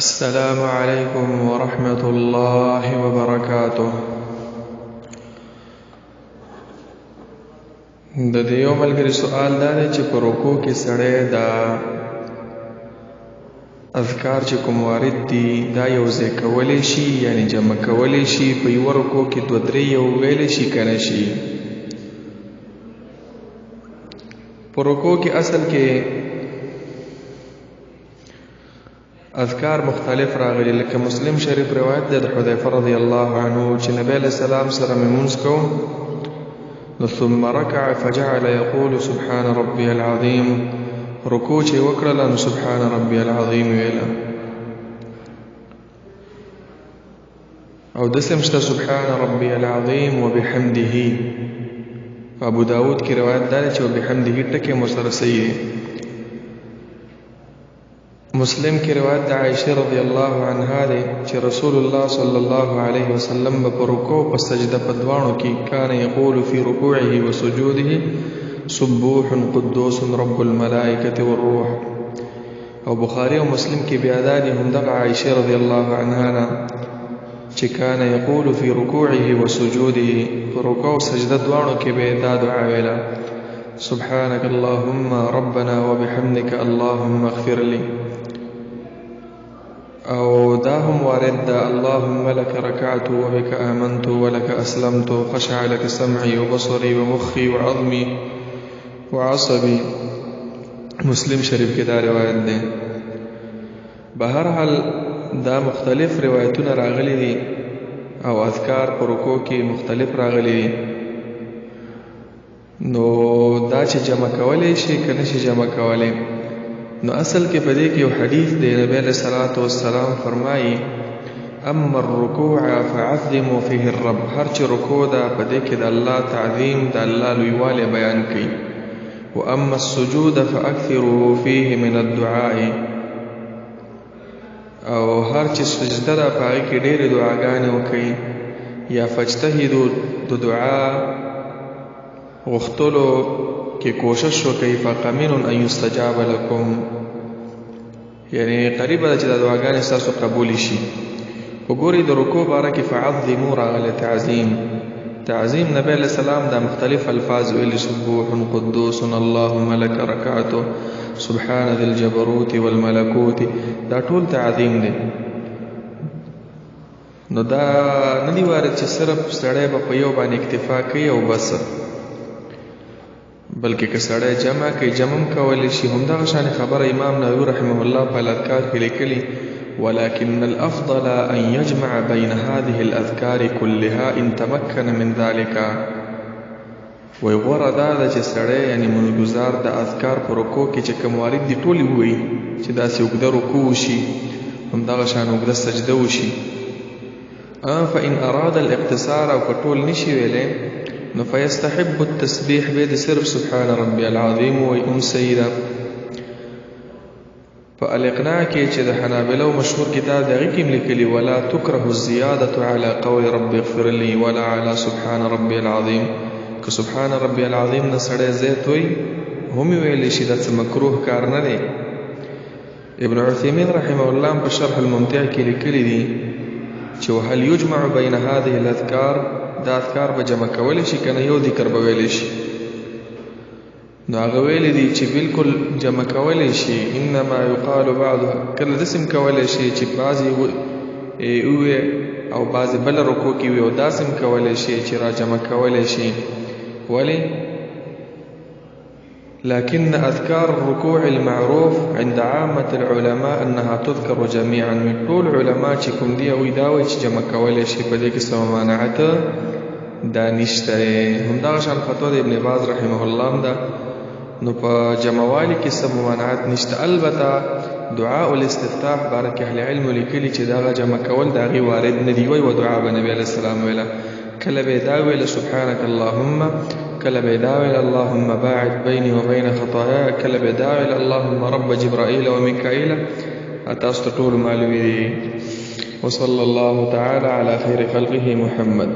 السلام علیکم ورحمة الله وبرکاته. د دې یو ملګری سوال دا دی چې په رکوع کې سړی دا اذکار چې کوم وارد دي دا یو ځای کولی شي، یعنی جمع کولی شي، په یوه رکوع کې دوه درې یو ویلی شي که نه شي؟ په رکوع کې اصل کې اذکار مختلف راغلي، لکه مسلم شریف روایت دی د حذیفه رضی الله عنه چې نبی علیہ السلام سره مې مونځ کوم ثم ركع فجعل يقول سبحان ربي العظيم. رکوع چې وکړله نو سبحان ربي العظيم ویله، او دسم شته سبحان ربي العظيم وبحمده. ابو داود کی روایت دا چې وبحمده ټکي مسره صحیح دی. مسلم کی روایت د عائشہ رضی الله عنها دی چې رسول الله صلی الله علیه وسلم په رکوع او سجده په دواړو کې کان یقول فی رکوعه و سجوده سبوح قدوس رب الملائکه والروح. او بخاری او مسلم کې بیا دی همدغه عائشہ رضی الله عنها چې کان یقول فی رکوعه و سجوده، په رکوع او سجده دواړو کې به دا دعا ویله سبحانك اللهم ربنا وبحمدك اللهم اغفر لي. او دا هم وارد دا اللهم لك ركعت وبك آمنت ولك أسلمت خشع لك سمعي وبصري ومخي وعظمي وعصبي. مسلم شریف کې دا روایت ده. بهرحال دا مختلف روایتونه راغلي دي او اذکار په رکوع کې مختلف راغلي دي، نو دا چې جمع کولی شي که نه شي جمع کولی؟ نو اصل کې په دې کې یو حدیث دی، نبی علیہ الصلوۃ والسلام فرمایي اما الرکوع فعظموا فيه الرب. هر چې رکوع ده په دې کې د الله تعظیم، د الله لویوالی بیان کوي. واما السجود فاكثروا فيه من الدعاء. او هر چې سجده ده په هغې کې ډېرې دعاګانې وکوي، یا فاجتهدوا د دعا غختلو کې کوشش وکړي فقمن ان یستجاب لكم، یعنی قریب ده چې د دعاګانې ستاسو قبول شي. وګورئ د رکوع باره کې فعظموا راغلی تعظیم. نبی علیہ السلام دا مختلف الفاظ ویلي سبوح قدوس اللهم لك ركعت سبحان ذي الجبروت والملكوت، دا ټول تعظیم دی. نو دا نه دی وارد چې صرف سړی به په یو باندې اکتفا کوي او بس، بلکې که سړی جمع کوي جمع کولی شي. همدغه شان خبره امام نووي رحمه الله په الاذکار کې لیکلي ولكن الافضل ان يجمع بين هذه الاذکار كلها ان تمكن من ذلك. وی غوره دا ده چې سړی یعنی منګزار د اذکار په رکوع کې چې کوم وارد دي ټولې ووایي، چې داسې اوږده رکوع وشي، همدغه شان اوږده سجده وشي. فان اراد الاقتصار او که ټول نشي ویلی نو فیستحب التسبیح به د صرف سبحان ربی العظیم وی سیده. په الاقناع کې چې د حنابلو مشهور کتاب دغه کې لیکلي ولا تکره الزیاده على قول رب اغفر لي ولا على سبحان ربی العظیم. که سبحان ربی العظیم نه سړی زیات وي هم ویلی شي، دا څه مکروه کار نه دی. ابن عثیمین رحمه الله په شرح الممتع کې لیکلي دي چې وهل یجمع بین هذه الاذکار، دا اذکار به جمع کولی شي که نه یو ذکر به ویلی شي؟ نو هغه ویلی دي چې بالکل جمع کولی شي. انما یقال بعضها، کله داسې کولی شي چې بعضې ووایي او بعضې بله رکوع کې وي، او داسې کولی شي چې را جمع کولی شي. ولې؟ لكن أذكار الركوع المعروف عند عامة العلماء أنها تذكر جميعا. من طول علماء چې کوم دی او داوي چې جمع کولی شي په دې کې څه ممانعت دا نشته. همدغه شان فتوا د ابن باز رحمه الله ده، نو په جمعوالي کې څه ممانعت نشته. البته دعاء الاستفتاح باره کې اهل علم لیکلي چې دغه جمع کول د هغې وارد نه دي. وی و دعا به نبي علیه السلام ویله، کله به دا ویله سبحانك اللهم، کله به دا ویله اللهم باعد بیني وبین خطاياي، کله به دا ویله اللهم رب جبرائیل ومیکائیل. تاسو ته ټول معلومې دي. وصلى الله تعالى على خير خلقه محمد.